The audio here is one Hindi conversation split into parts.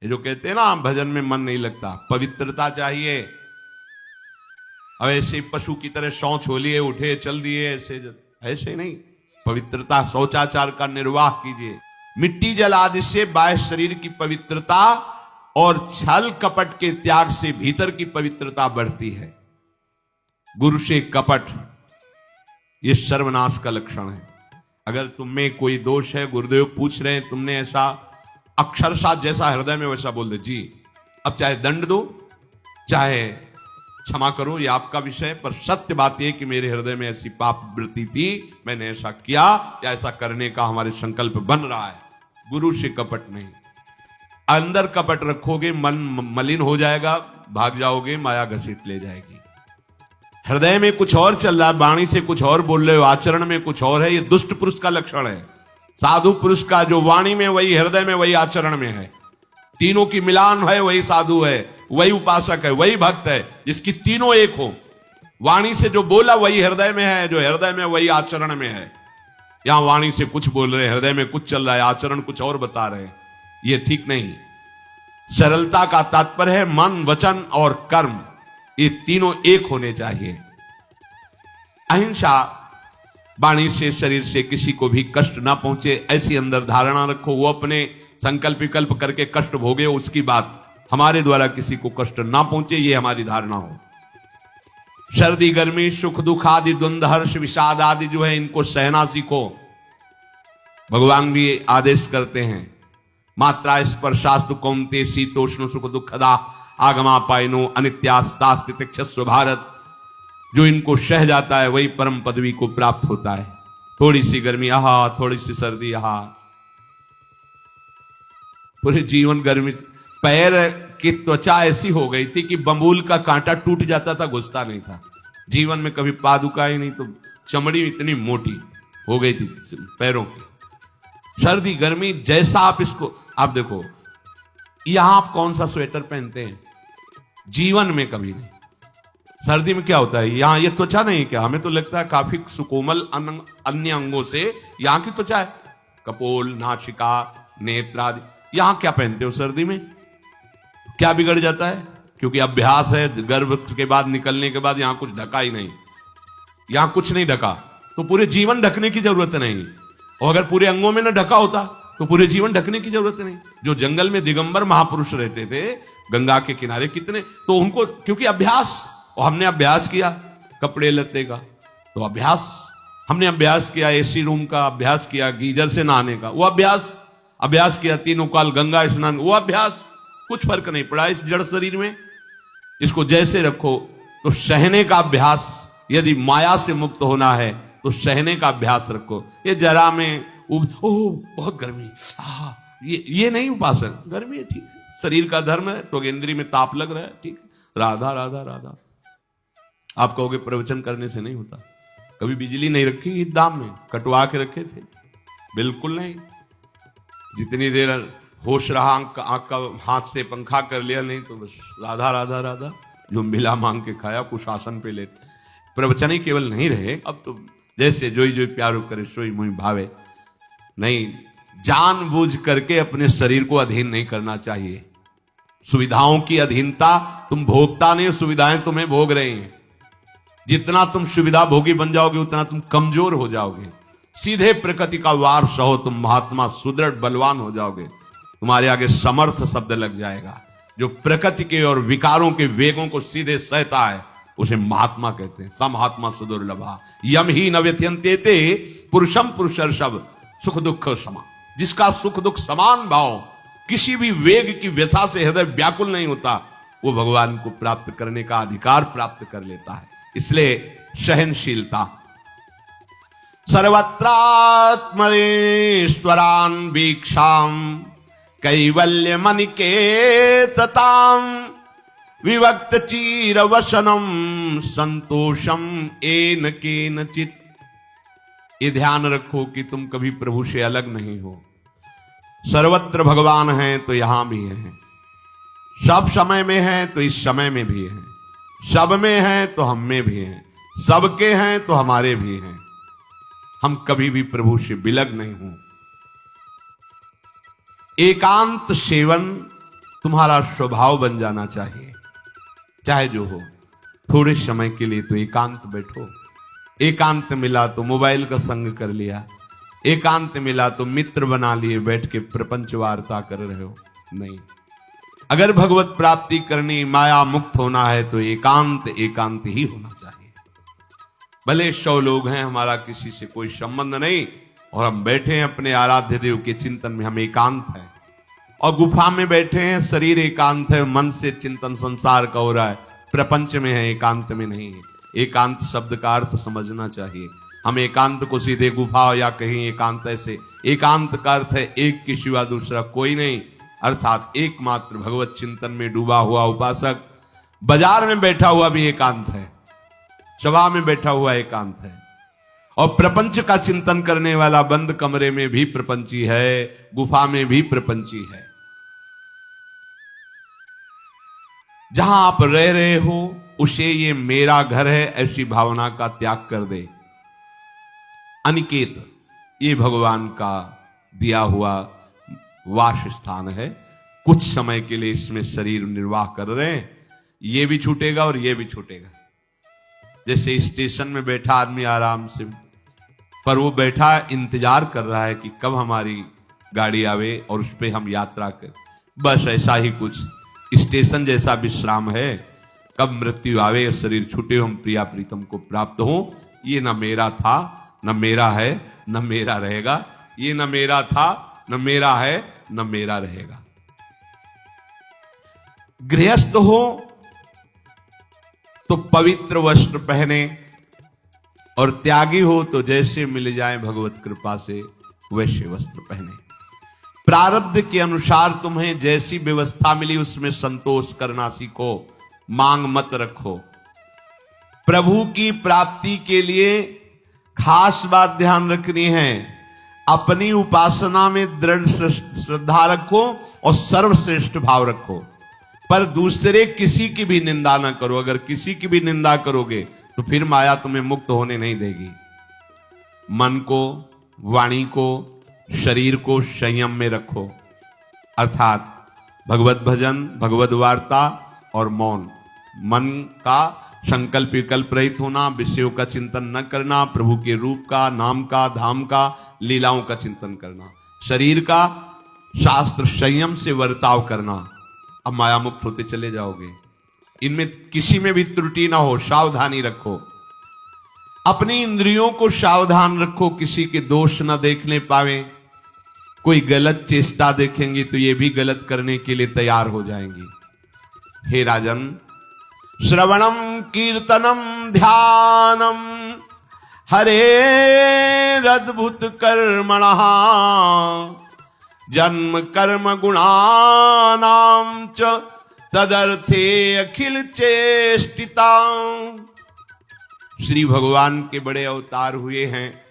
ये जो कहते हैं ना भजन में मन नहीं लगता, पवित्रता चाहिए। अब ऐसे पशु की तरह शौच हो लिए, उठे चल दिए, ऐसे नहीं। पवित्रता, शौचाचार का निर्वाह कीजिए। मिट्टी जल आदि से बाह्य शरीर की पवित्रता और छल कपट के त्याग से भीतर की पवित्रता बढ़ती है। गुरु से कपट ये सर्वनाश का लक्षण है। अगर तुम में कोई दोष है, गुरुदेव पूछ रहे हैं, तुमने ऐसा अक्षरशः जैसा हृदय में वैसा बोल दे जी, अब चाहे दंड दो चाहे क्षमा करो, ये आपका विषय, पर सत्य बात यह कि मेरे हृदय में ऐसी पाप वृत्ति थी, मैंने ऐसा किया या ऐसा करने का हमारे संकल्प बन रहा है। गुरु से कपट नहीं। अंदर कपट रखोगे मन मलिन हो जाएगा, भाग जाओगे, माया घसीट ले जाएगी। हृदय में कुछ और चल रहा है, वाणी से कुछ और बोल रहे हो, आचरण में कुछ और है, ये दुष्ट पुरुष का लक्षण है। साधु पुरुष का जो वाणी में वही, हृदय में वही, आचरण में है, तीनों की मिलान है, वही साधु है, वही उपासक है, वही भक्त है, जिसकी तीनों एक हो। वाणी से जो बोला वही हृदय में है, जो हृदय में वही आचरण में है। यहां वाणी से कुछ बोल रहे, हृदय में कुछ चल रहा है, आचरण कुछ और बता रहे, ये ठीक नहीं। सरलता का तात्पर्य है मन, वचन और कर्म, ये तीनों एक होने चाहिए। अहिंसा, वाणी से शरीर से किसी को भी कष्ट ना पहुंचे, ऐसी अंदर धारणा रखो। वो अपने संकल्प विकल्प करके कष्ट भोगे, उसकी बात, हमारे द्वारा किसी को कष्ट ना पहुंचे, ये हमारी धारणा हो। सर्दी गर्मी सुख दुख आदि द्वंद्व हर्ष विषाद आदि जो है, इनको सहना सीखो। भगवान भी आदेश करते हैं, मात्रा स्पर्शास्तु कौन्ते शीतोष्ण सुख दुखदा आगमा पायनो अनित्यास्तास्तितिक्षस्व भारत। जो इनको सह जाता है वही परम पदवी को प्राप्त होता है। थोड़ी सी गर्मी आहा, थोड़ी सी सर्दी आहा, पूरे जीवन गर्मी। पैर की त्वचा ऐसी हो गई थी कि बंबूल का कांटा टूट जाता था, घुसता नहीं था। जीवन में कभी पादुका ही नहीं, तो चमड़ी इतनी मोटी हो गई थी पैरों की। सर्दी गर्मी जैसा आप इसको, आप देखो यहां आप कौन सा स्वेटर पहनते हैं, जीवन में कभी नहीं। सर्दी में क्या होता है, यहां ये त्वचा नहीं क्या, हमें तो लगता है काफी सुकोमल अन्य अंगों से यहां की त्वचा है, कपोल, नासिका, नेत्र आदि। यहां क्या पहनते हो सर्दी में, क्या बिगड़ जाता है? क्योंकि अभ्यास है, गर्भ के बाद निकलने के बाद यहां कुछ ढका ही नहीं, यहां कुछ नहीं ढका, तो पूरे जीवन ढकने की जरूरत नहीं। और अगर पूरे अंगों में न ढका होता तो पूरे जीवन ढकने की जरूरत नहीं। जो जंगल में दिगंबर महापुरुष रहते थे गंगा के किनारे कितने, तो उनको क्योंकि अभ्यास, और हमने अभ्यास किया कपड़े लत्ते का, तो अभ्यास, हमने अभ्यास किया एसी रूम का, अभ्यास किया गीजर से नहाने का, वो अभ्यास किया तीनों काल गंगा स्नान, वो अभ्यास, कुछ फर्क नहीं पड़ा इस जड़ शरीर में। इसको जैसे रखो। तो सहने का अभ्यास, यदि माया से मुक्त होना है तो सहने का अभ्यास रखो। ये जरा में ओह बहुत गर्मी, ये नहीं उपासक। गर्मी है ठीक है, शरीर का धर्म है, त्वगेंद्री में ताप लग रहा है ठीक है, राधा राधा राधा। आप कहोगे प्रवचन करने से नहीं होता। कभी बिजली नहीं रखी ईद दाम में, कटवा के रखे थे? बिल्कुल नहीं। जितनी देर होश रहा, आंख का हाथ से पंखा कर लिया, नहीं तो बस राधा राधा राधा, जो मिला मांग के खाया, कुशासन पे लेट। प्रवचन ही केवल नहीं रहे, अब तो जैसे जोई जोई प्यारो करे सोई मुई भावे। नहीं, जानबूझ करके अपने शरीर को अधीन नहीं करना चाहिए। सुविधाओं की अधीनता, तुम भोगता नहीं, सुविधाएं तुम्हें भोग रही हैं। जितना तुम सुविधा भोगी बन जाओगे उतना तुम कमजोर हो जाओगे। सीधे प्रकृति का वार सहो, तुम महात्मा सुदृढ़ बलवान हो जाओगे। तुम्हारे आगे समर्थ शब्द लग जाएगा। जो प्रकृति के और विकारों के वेगों को सीधे सहता है उसे महात्मा कहते हैं। समहात्मा सुदुर्लभा यम ही न व्यथयन्ते पुरुषम पुरुषर्षभ सुख दुख समा। जिसका सुख दुख समान भाव, किसी भी वेग की व्यथा से हृदय व्याकुल नहीं होता, वो भगवान को प्राप्त करने का अधिकार प्राप्त कर लेता है। इसलिए सहनशीलता। सर्वत्रात्मनेश्वरान वीक्षाम कैवल्य मनिकेतताम विवक्त चीर वसनम संतोषम एन केनचित। ये ध्यान रखो कि तुम कभी प्रभु से अलग नहीं हो। सर्वत्र भगवान है तो यहां भी है, सब समय में है तो इस समय में भी है, सब में है तो हम में भी है, सबके हैं तो हमारे भी हैं। हम कभी भी प्रभु से विलग नहीं हो। एकांत सेवन तुम्हारा स्वभाव बन जाना चाहिए। चाहे जो हो, थोड़े समय के लिए तो एकांत बैठो। एकांत मिला तो मोबाइल का संग कर लिया, एकांत मिला तो मित्र बना लिए, बैठ के प्रपंच वार्ता कर रहे हो। नहीं, अगर भगवत प्राप्ति करनी, माया मुक्त होना है तो एकांत एकांत ही होना चाहिए। भले 100 लोग हैं, हमारा किसी से कोई संबंध नहीं, और हम बैठे हैं अपने आराध्य देव के चिंतन में, हम एकांत हैं। और गुफा में बैठे हैं, शरीर एकांत है, मन से चिंतन संसार का हो रहा है, प्रपंच में है, एकांत में नहीं है। एकांत शब्द का अर्थ समझना चाहिए। हम एकांत को सीधे गुफा या कहीं एकांत, ऐसे एकांत का अर्थ है एक के सिवा दूसरा कोई नहीं, अर्थात एकमात्र भगवत चिंतन में डूबा हुआ उपासक। बाजार में बैठा हुआ भी एकांत है, सभा में बैठा हुआ एकांत है, और प्रपंच का चिंतन करने वाला बंद कमरे में भी प्रपंची है, गुफा में भी प्रपंची है। जहां आप रह रहे हो उसे ये मेरा घर है ऐसी भावना का त्याग कर दे। अनिकेत ये भगवान का दिया हुआ वास स्थान है। कुछ समय के लिए इसमें शरीर निर्वाह कर रहे हैं, ये भी छूटेगा और ये भी छूटेगा। जैसे स्टेशन में बैठा आदमी आराम से, पर वो बैठा इंतजार कर रहा है कि कब हमारी गाड़ी आवे और उस पर हम यात्रा करें। बस ऐसा ही कुछ स्टेशन जैसा विश्राम है, कब मृत्यु आवे और शरीर छूटे, हम प्रिया प्रीतम को प्राप्त हो। ये न मेरा था, न मेरा है, न मेरा रहेगा। ये न मेरा था, न मेरा है, न मेरा रहेगा। गृहस्थ हो तो पवित्र वस्त्र पहने, और त्यागी हो तो जैसे मिल जाए भगवत कृपा से वैसे वस्त्र पहने। प्रारब्ध के अनुसार तुम्हें जैसी व्यवस्था मिली उसमें संतोष करना सीखो, मांग मत रखो। प्रभु की प्राप्ति के लिए खास बात ध्यान रखनी है, अपनी उपासना में दृढ़ श्रद्धा रखो और सर्वश्रेष्ठ भाव रखो, पर दूसरे किसी की भी निंदा ना करो। अगर किसी की भी निंदा करोगे तो फिर माया तुम्हें मुक्त होने नहीं देगी। मन को, वाणी को, शरीर को संयम में रखो, अर्थात भगवत भजन, भगवत वार्ता और मौन। मन का संकल्प विकल्प रहित होना, विषयों का चिंतन न करना, प्रभु के रूप का, नाम का, धाम का, लीलाओं का चिंतन करना। शरीर का शास्त्र संयम से वर्ताव करना। अब माया मुक्त होते चले जाओगे, इनमें किसी में भी त्रुटि ना हो, सावधानी रखो। अपनी इंद्रियों को सावधान रखो, किसी के दोष न देखने पावे। कोई गलत चेष्टा देखेंगी तो ये भी गलत करने के लिए तैयार हो जाएंगी। हे राजन, श्रवणम कीर्तनम ध्यानम हरेरद्भुत कर्मणः जन्म कर्म गुणानां च तदर्थे अखिल चेष्टिता। श्री भगवान के बड़े अवतार हुए हैं,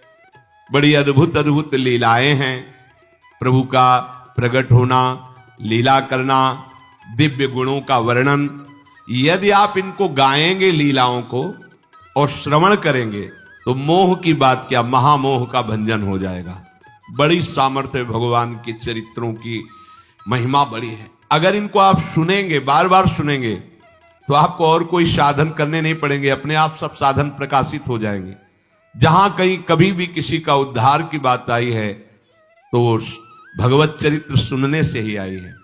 बड़ी अद्भुत अद्भुत लीलाएं हैं। प्रभु का प्रकट होना, लीला करना, दिव्य गुणों का वर्णन, यदि आप इनको गाएंगे लीलाओं को और श्रवण करेंगे तो मोह की बात क्या, महामोह का भंजन हो जाएगा। बड़ी सामर्थ्य भगवान के चरित्रों की, महिमा बड़ी है। अगर इनको आप सुनेंगे, बार बार सुनेंगे, तो आपको और कोई साधन करने नहीं पड़ेंगे, अपने आप सब साधन प्रकाशित हो जाएंगे। जहां कहीं कभी भी किसी का उद्धार की बात आई है तो वो भगवत चरित्र सुनने से ही आई है।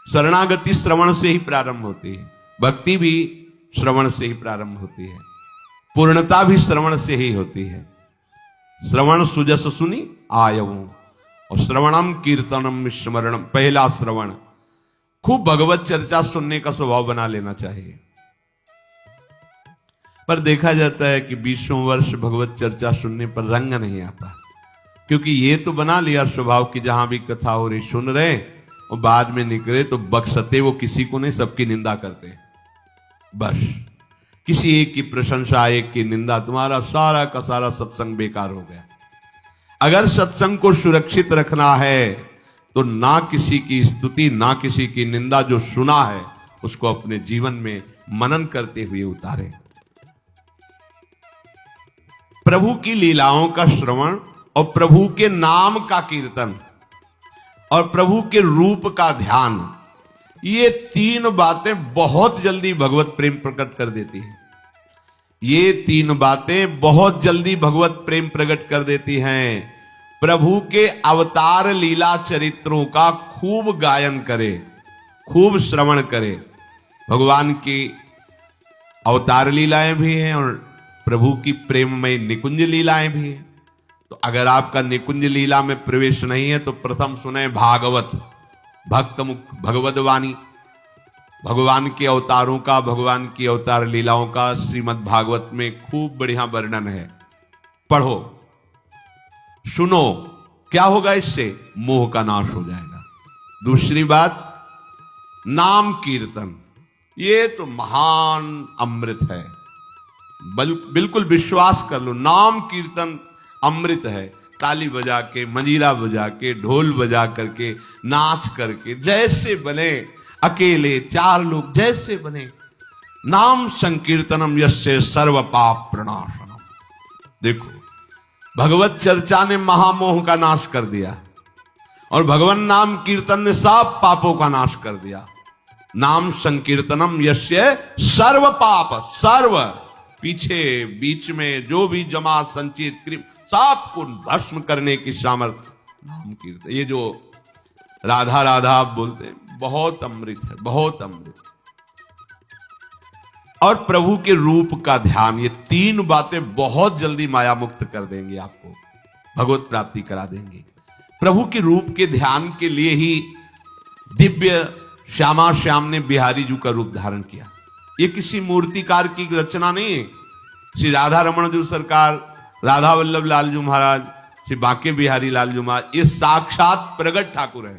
शरणागति श्रवण से ही प्रारंभ होती है, भक्ति भी श्रवण से ही प्रारंभ होती है, पूर्णता भी श्रवण से ही होती है। श्रवण सुजस सुनी आयऊ, और श्रवणम कीर्तनम स्मरणम। पहला श्रवण, खूब भगवत चर्चा सुनने का स्वभाव बना लेना चाहिए। पर देखा जाता है कि 20 वर्ष भगवत चर्चा सुनने पर रंग नहीं आता, क्योंकि ये तो बना लिया स्वभाव कि जहां भी कथा हो रही सुन रहे, और बाद में निकले तो बख्शते वो किसी को नहीं, सबकी निंदा करते हैं। बस किसी एक की प्रशंसा, एक की निंदा, तुम्हारा सारा का सारा सत्संग बेकार हो गया। अगर सत्संग को सुरक्षित रखना है तो ना किसी की स्तुति, ना किसी की निंदा, जो सुना है उसको अपने जीवन में मनन करते हुए उतारे। प्रभु की लीलाओं का श्रवण और प्रभु के नाम का कीर्तन और प्रभु के रूप का ध्यान, ये तीन बातें बहुत जल्दी भगवत प्रेम प्रकट कर देती हैं। ये तीन बातें बहुत जल्दी भगवत प्रेम प्रकट कर देती हैं। प्रभु के अवतार लीला चरित्रों का खूब गायन करे, खूब श्रवण करे। भगवान की अवतार लीलाएं भी हैं और प्रभु की प्रेममय निकुंज लीलाएं भी हैं। तो अगर आपका निकुंज लीला में प्रवेश नहीं है तो प्रथम सुने भागवत, भक्त मुख भगवद वाणी। भगवान के अवतारों का, भगवान की अवतार लीलाओं का श्रीमद् भागवत में खूब बढ़िया वर्णन है। पढ़ो, सुनो, क्या होगा इससे? मोह का नाश हो जाएगा। दूसरी बात, नाम कीर्तन, ये तो महान अमृत है। बिल्कुल विश्वास कर लो, नाम कीर्तन अमृत है। ताली बजा के, मंजीरा बजा के, ढोल बजा करके, नाच करके, जैसे बने, अकेले चार लोग जैसे बने, नाम संकीर्तनम यस्य सर्व पाप प्रणाशनम। देखो, भगवत चर्चा ने महामोह का नाश कर दिया और भगवान नाम कीर्तन ने सब पापों का नाश कर दिया। नाम संकीर्तनम यस्य सर्व पाप, सर्व पीछे बीच में जो भी जमा संचित क्रिम सबको भस्म करने की सामर्थ्य नाम कीर्तन। ये जो राधा राधा आप बोलते हैं, बहुत अमृत है, बहुत अमृत। और प्रभु के रूप का ध्यान, ये तीन बातें बहुत जल्दी माया मुक्त कर देंगे, आपको भगवत प्राप्ति करा देंगे। प्रभु के रूप के ध्यान के लिए ही दिव्य श्यामा श्याम ने बिहारी जी का रूप धारण किया। ये किसी मूर्तिकार की रचना नहीं है। श्री राधा रमण जी सरकार, राधा वल्लभ लाल जी महाराज, श्री बांके बिहारी लाल जी महाराज, ये साक्षात प्रगट ठाकुर है।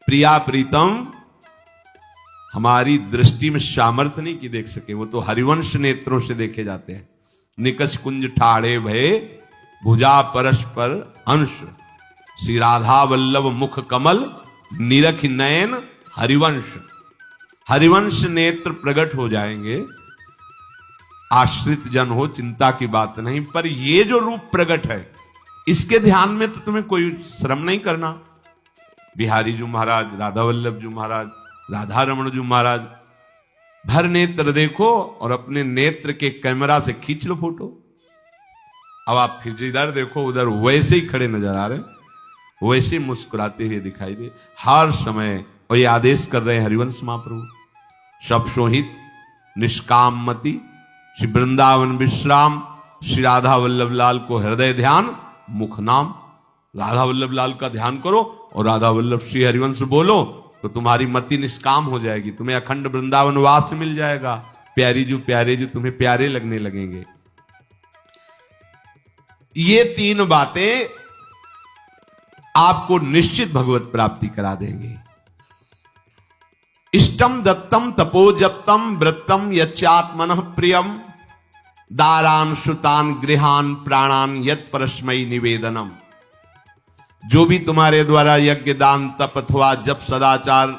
प्रिया प्रीतम हमारी दृष्टि में सामर्थ्य नहीं कि देख सके, वो तो हरिवंश नेत्रों से देखे जाते हैं। निकष कुंज ठाड़े भय भुजा परस्पर अंश, श्री राधा वल्लभ मुख कमल निरख नयन हरिवंश। हरिवंश नेत्र प्रकट हो जाएंगे, आश्रित जन हो, चिंता की बात नहीं। पर ये जो रूप प्रकट है, इसके ध्यान में तो तुम्हें कोई श्रम नहीं करना। बिहारी जी महाराज, राधा वल्लभ जी महाराज, राधा रमण जी महाराज, भर नेत्र देखो और अपने नेत्र के कैमरा से खींच लो फोटो। अब आप फिर इधर देखो, उधर वैसे ही खड़े नजर आ रहे, वैसे मुस्कुराते हुए दिखाई दे हर समय। और ये आदेश कर रहे हैं हरिवंश महाप्रभु, सब सोहित निष्काम मति, श्री वृंदावन विश्राम, श्री राधा वल्लभ लाल को हृदय ध्यान, मुख नाम। राधा वल्लभ लाल का ध्यान करो और राधा वल्लभ श्री हरिवंश बोलो तो तुम्हारी मति निष्काम हो जाएगी, तुम्हें अखंड वृंदावन वास मिल जाएगा। प्यारे जो तुम्हें प्यारे लगने लगेंगे। ये तीन बातें आपको निश्चित भगवत प्राप्ति करा देंगे। इष्टम दत्तम तपोजप्तम वृत्तम यच्चात्मनः प्रियम, दारान श्रुतान गृहान प्राणान यत् परस्मै निवेदनम। जो भी तुम्हारे द्वारा यज्ञ दान तप अथवा जप सदाचार,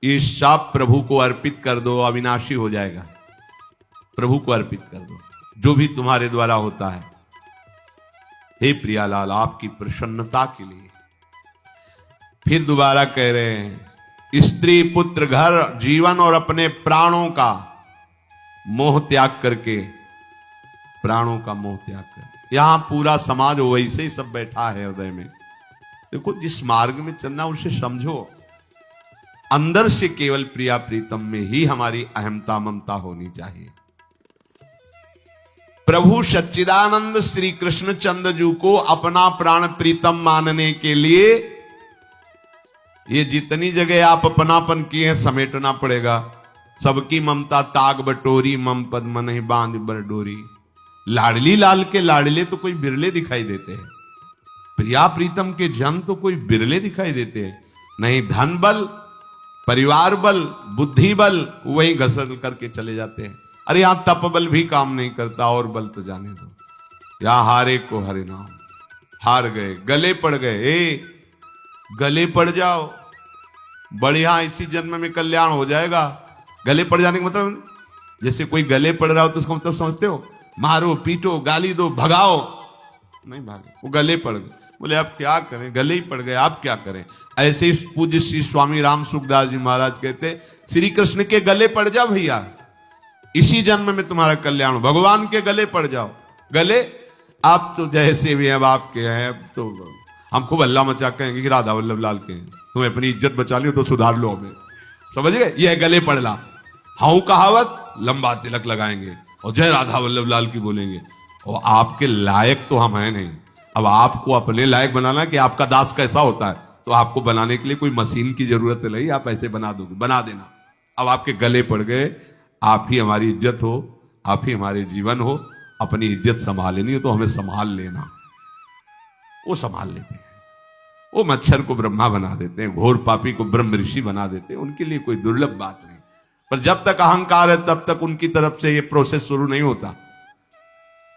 ये सब प्रभु को अर्पित कर दो, अविनाशी हो जाएगा। प्रभु को अर्पित कर दो जो भी तुम्हारे द्वारा होता है। हे प्रियालाल, आपकी प्रसन्नता के लिए फिर दोबारा कह रहे हैं, स्त्री पुत्र घर जीवन और अपने प्राणों का मोह त्याग करके, प्राणों का मोह त्याग कर। यहां पूरा समाज वैसे ही सब बैठा है हृदय में। देखो, जिस मार्ग में चलना उसे समझो। अंदर से केवल प्रिया प्रीतम में ही हमारी अहमता ममता होनी चाहिए। प्रभु सच्चिदानंद श्री कृष्ण चंद्र जी को अपना प्राण प्रीतम मानने के लिए ये जितनी जगह आप अपनापन किए हैं समेटना पड़ेगा। सबकी ममता ताग बटोरी, मम पद मन ही बांध बरडोरी। लाडली लाल के लाडले तो कोई बिरले दिखाई देते हैं, प्रिया प्रीतम के जन तो कोई बिरले दिखाई देते हैं। नहीं धन बल, परिवार बल, बुद्धि बल, वही घसल करके चले जाते हैं। अरे यहां तप बल भी काम नहीं करता, और बल तो जाने दो। यहां हारे को हरे नाम, हार गए, गले पड़ गए। गले पड़ जाओ, बढ़िया, इसी जन्म में कल्याण हो जाएगा। गले पड़ जाने का मतलब, जैसे कोई गले पड़ रहा हो तो उसका मतलब समझते हो? मारो, पीटो, गाली दो, भगाओ, नहीं भागे, वो गले पड़ गए। बोले अब क्या करें, गले ही पड़ गए, आप क्या करें। ऐसे ही पूज्य श्री स्वामी राम सुखदास जी महाराज कहते, श्री कृष्ण के गले पड़ जाओ भैया, इसी जन्म में तुम्हारा कल्याण हो, भगवान के गले पड़ जाओ। गले आप तो जैसे भी अब आपके हैं, अब तो हम खूब अल्लाह मचा कहेंगे कि राधा वल्लभ लाल के, तुम्हें अपनी इज्जत बचा लियो तो सुधार लो हमें, समझ गए, ये गले पड़ ला। हाउ कहावत, लंबा तिलक लगाएंगे और जय राधा वल्लभ लाल की बोलेंगे, और आपके लायक तो हम हैं नहीं। अब आपको अपने लायक बनाना कि आपका दास कैसा होता है, तो आपको बनाने के लिए कोई मशीन की जरूरत नहीं, आप ऐसे बना दोगे, बना देना। अब आपके गले पड़ गए, आप ही हमारी इज्जत हो, आप ही हमारे जीवन हो, अपनी इज्जत संभालनी हो तो हमें संभाल लेना। वो संभाल लेते हैं, वो मच्छर को ब्रह्मा बना देते हैं, घोर पापी को ब्रह्म ऋषि बना देते हैं, उनके लिए कोई दुर्लभ बात नहीं। पर जब तक अहंकार है तब तक उनकी तरफ से ये प्रोसेस शुरू नहीं होता।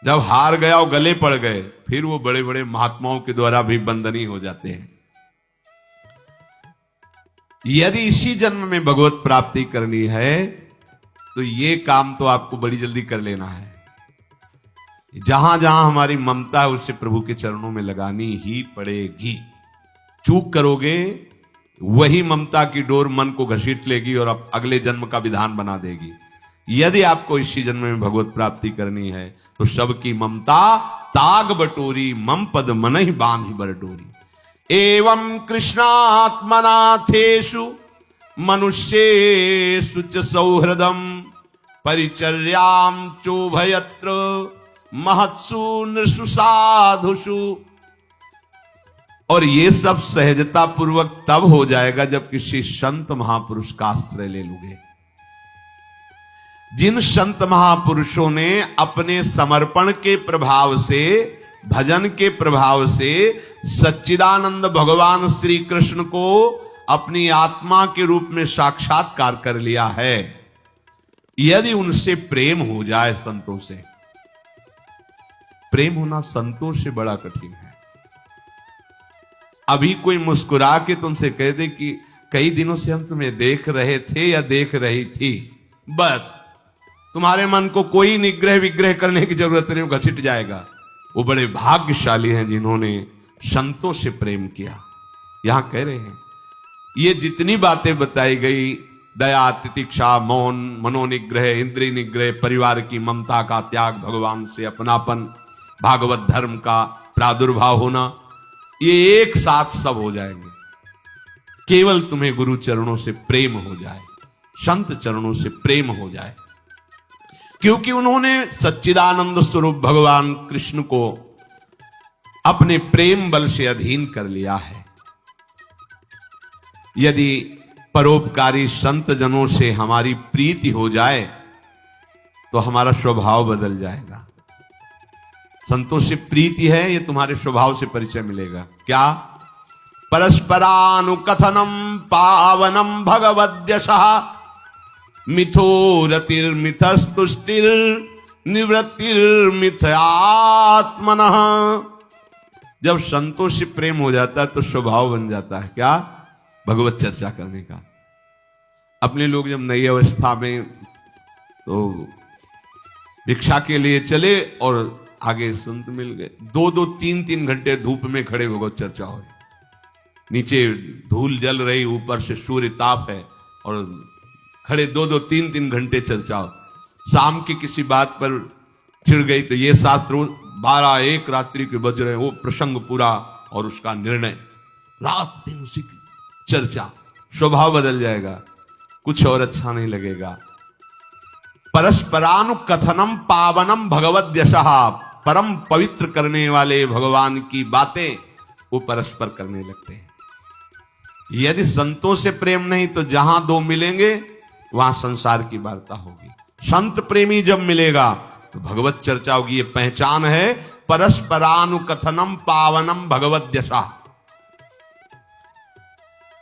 जब हार गया और गले पड़ गए, फिर वो बड़े बड़े महात्माओं के द्वारा भी बंदनी हो जाते हैं। यदि इसी जन्म में भगवत प्राप्ति करनी है तो ये काम तो आपको बड़ी जल्दी कर लेना है। जहां जहां हमारी ममता है उसे प्रभु के चरणों में लगानी ही पड़ेगी। चूक करोगे, वही ममता की डोर मन को घसीट लेगी और अब अगले जन्म का विधान बना देगी। यदि आपको इसी जन्म में भगवत प्राप्ति करनी है तो सबकी ममता ताग बटोरी, मम पद मन ही बांधी बरडोरी। एवं कृष्णात्मनाथेषु मनुष्येषु च सौहृदम परिचर्यां चोभयत्र महत्सु नृषु साधुषु। और ये सब सहजता पूर्वक तब हो जाएगा जब किसी संत महापुरुष का आश्रय ले लोगे। जिन संत महापुरुषों ने अपने समर्पण के प्रभाव से, भजन के प्रभाव से सच्चिदानंद भगवान श्री कृष्ण को अपनी आत्मा के रूप में साक्षात्कार कर लिया है, यदि उनसे प्रेम हो जाए, संतों से प्रेम होना संतों से बड़ा कठिन है। अभी कोई मुस्कुरा के तुमसे कह दे कि कई दिनों से हम तुम्हें देख रहे थे या देख रही थी, बस तुम्हारे मन को कोई निग्रह विग्रह करने की जरूरत नहीं, वो घसीट जाएगा। वो बड़े भाग्यशाली हैं जिन्होंने संतों से प्रेम किया। यहां कह रहे हैं ये जितनी बातें बताई गई, दया, तितिक्षा, मौन, मनोनिग्रह, इंद्रिय निग्रह, परिवार की ममता का त्याग, भगवान से अपनापन, भागवत धर्म का प्रादुर्भाव होना, ये एक साथ सब हो जाएंगे केवल तुम्हें गुरु चरणों से प्रेम हो जाए, संत चरणों से प्रेम हो जाए, क्योंकि उन्होंने सच्चिदानंद स्वरूप भगवान कृष्ण को अपने प्रेम बल से अधीन कर लिया है। यदि परोपकारी संत जनों से हमारी प्रीति हो जाए तो हमारा स्वभाव बदल जाएगा। संतों से प्रीति है, ये तुम्हारे स्वभाव से परिचय मिलेगा। क्या? परस्परानुकथनम पावनम भगवद्यशः मिथो रतिर्मिथस्तुष्टिर निवृत्तिर्मिथयात्मनः। जब संतों से प्रेम हो जाता है तो स्वभाव बन जाता है क्या? भगवत चर्चा करने का। अपने लोग जब नई अवस्था में तो भिक्षा के लिए चले और आगे संत मिल गए, 2-2, 3-3 घंटे धूप में खड़े भगवत चर्चा हो, नीचे धूल जल रही, ऊपर से सूर्य ताप है और खड़े 2-2, 3-3 घंटे चर्चा हो। शाम की किसी बात पर छिड़ गई तो ये शास्त्र 12-1 रात्रि के बज रहे, वो प्रसंग पूरा और उसका निर्णय, रात दिन उसी की चर्चा। स्वभाव बदल जाएगा, कुछ और अच्छा नहीं लगेगा। परस्परानुकथनम पावनम भगवद्यशः, परम पवित्र करने वाले भगवान की बातें वो परस्पर करने लगते हैं। यदि संतों से प्रेम नहीं तो जहां दो मिलेंगे वहां संसार की वार्ता होगी। संत प्रेमी जब मिलेगा तो भगवत चर्चा होगी। ये पहचान है परस्परानुकथनम पावनम भगवद्यशः।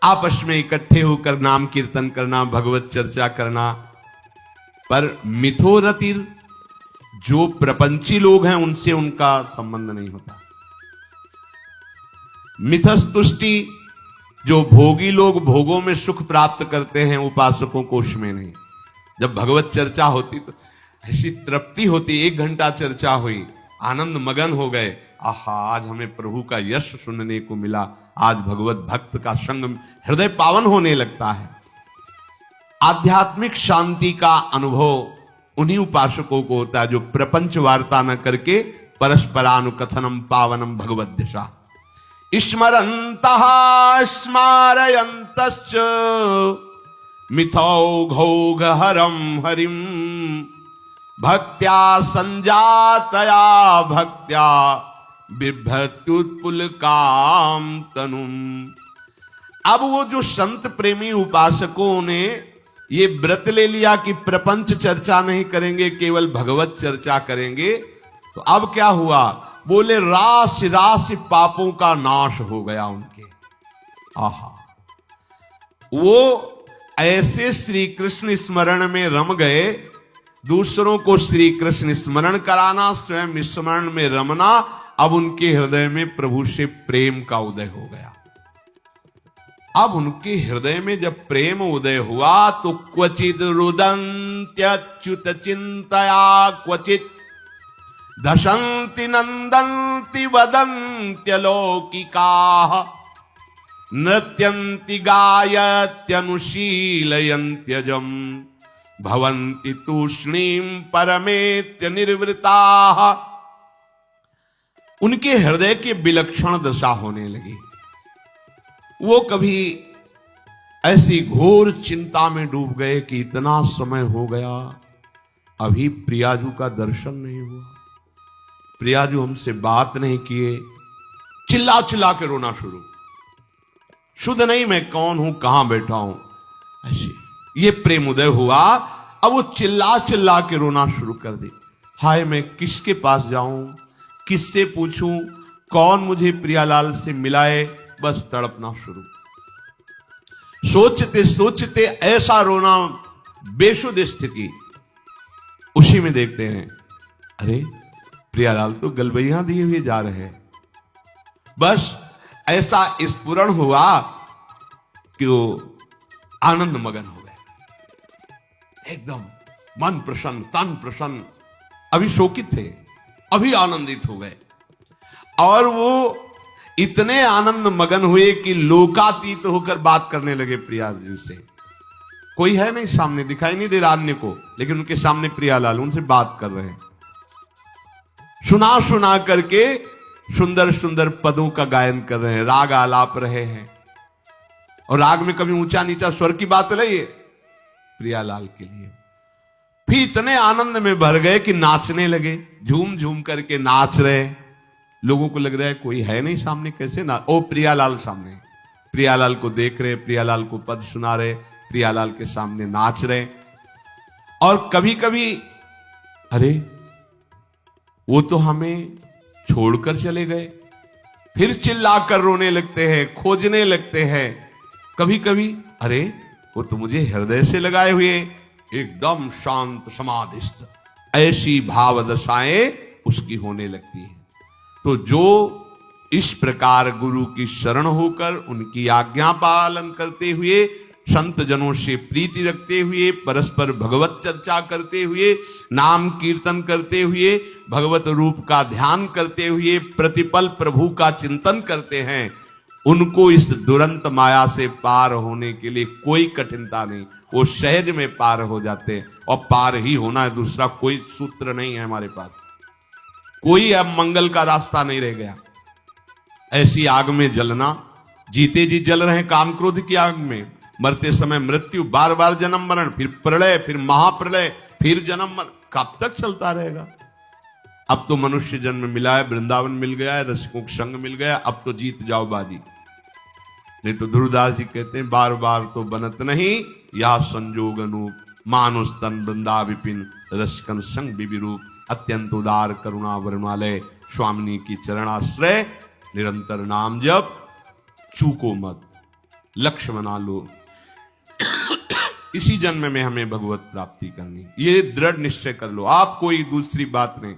आपस में इकट्ठे होकर नाम कीर्तन करना, भगवत चर्चा करना। पर मिथोरतिर, जो प्रपंची लोग हैं उनसे उनका संबंध नहीं होता। मिथस्तुष्टि, जो भोगी लोग भोगों में सुख प्राप्त करते हैं, उपासकों को उसमें नहीं। जब भगवत चर्चा होती तो ऐसी तृप्ति होती, 1 घंटा चर्चा हुई, आनंद मगन हो गए, आहा, आज हमें प्रभु का यश सुनने को मिला, आज भगवत भक्त का संग, हृदय पावन होने लगता है। आध्यात्मिक शांति का अनुभव उन्हीं उपासकों को होता है जो प्रपंच वार्ता न करके परस्परानुकथनम पावनम भगवत दिशा स्मरन्तः स्मारयन्तश्च मिथौघौघहरं हरिं भक्त्या संजातया भक्त्या बिभ्रत्युत्पुलकाम तनुम। अब वो जो संत प्रेमी उपासकों ने ये व्रत ले लिया कि प्रपंच चर्चा नहीं करेंगे, केवल भगवत चर्चा करेंगे, तो अब क्या हुआ? बोले राशि राशि पापों का नाश हो गया उनके। आहा, वो ऐसे श्री कृष्ण स्मरण में रम गए, दूसरों को श्री कृष्ण स्मरण कराना, स्वयं स्मरण में रमना। अब उनके हृदय में प्रभु से प्रेम का उदय हो गया। अब उनके हृदय में जब प्रेम उदय हुआ तो क्वचिद रुदन्त्यच्युत चिंतया क्वचित दशंति नंदन्ति वदन्त्यलौकिकाः नृत्यन्ति गायत्यनुशीलयन्त्यजं भवन्ति तूष्णीं परमेत्य निर्वृताः। उनके हृदय की विलक्षण दशा होने लगी। वो कभी ऐसी घोर चिंता में डूब गए कि इतना समय हो गया, अभी प्रियाजू का दर्शन नहीं हुआ, प्रियाजू हमसे बात नहीं किए, चिल्ला चिल्ला के रोना शुरू। शुद्ध नहीं, मैं कौन हूं, कहां बैठा हूं, ऐसे ये प्रेम उदय हुआ। अब वो चिल्ला चिल्ला के रोना शुरू कर दी। हाय, मैं किसके पास जाऊं, किससे पूछूं, कौन मुझे प्रियालाल से मिलाए, बस तड़पना शुरू। सोचते सोचते ऐसा रोना, बेशुद्ध स्थिति। उसी में देखते हैं, अरे प्रियालाल तो गलबैया दिए हुए जा रहे हैं। बस ऐसा स्फुरण हुआ कि वो आनंद मगन हो गए, एकदम मन प्रसन्न, तन प्रसन्न। अभी शोकित थे, अभी आनंदित हो गए। और वो इतने आनंद मगन हुए कि लोकातीत होकर बात करने लगे प्रिया जी से। कोई है नहीं सामने, दिखाई नहीं दे रहा अन्य को, लेकिन उनके सामने प्रियालाल उनसे बात कर रहे हैं। सुना सुना करके सुंदर सुंदर पदों का गायन कर रहे हैं, राग आलाप रहे हैं। और राग में कभी ऊंचा नीचा स्वर की बात नहीं है प्रियालाल के लिए। फिर इतने आनंद में भर गए कि नाचने लगे, झूम झूम करके नाच रहे। लोगों को लग रहा है कोई है नहीं सामने, कैसे ना, ओ प्रियालाल सामने। प्रियालाल को देख रहे, प्रियालाल को पद सुना रहे, प्रियालाल के सामने नाच रहे। और कभी कभी अरे वो तो हमें छोड़कर चले गए, फिर चिल्लाकर रोने लगते हैं, खोजने लगते हैं। कभी कभी अरे वो तो मुझे हृदय से लगाए हुए, एकदम शांत समाधिस्थ। ऐसी भाव दशाएं उसकी होने लगती है। तो जो इस प्रकार गुरु की शरण होकर उनकी आज्ञा पालन करते हुए, संत जनों से प्रीति रखते हुए, परस्पर भगवत चर्चा करते हुए, नाम कीर्तन करते हुए, भगवत रूप का ध्यान करते हुए, प्रतिपल प्रभु का चिंतन करते हैं, उनको इस दुरंत माया से पार होने के लिए कोई कठिनता नहीं, वो सहज में पार हो जाते हैं। और पार ही होना है, दूसरा कोई सूत्र नहीं है हमारे पास। कोई अब मंगल का रास्ता नहीं रह गया। ऐसी आग में जलना, जीते जी जल रहे हैं काम क्रोध की आग में, मरते समय मृत्यु, बार बार जन्म मरण, फिर प्रलय, फिर महाप्रलय, फिर जन्म मरण, कब तक चलता रहेगा? अब तो मनुष्य जन्म मिला है, वृंदावन मिल गया है, रसिकों का संग मिल गया, अब तो जीत जाओ बाजी। नहीं तो ध्रुवदास जी कहते हैं, बार बार तो बनत नहीं या संजोग अनूप, मानुष तन वृंदा विपिन रसिकन संग विरूप, अत्यंत उदार करुणा वरुणालय, स्वामिनी की चरणाश्रय, निरंतर नाम जप, चूको मत, लक्ष्य बना लो। इसी जन्म में हमें भगवत प्राप्ति करनी, ये दृढ़ निश्चय कर लो आप, कोई दूसरी बात नहीं।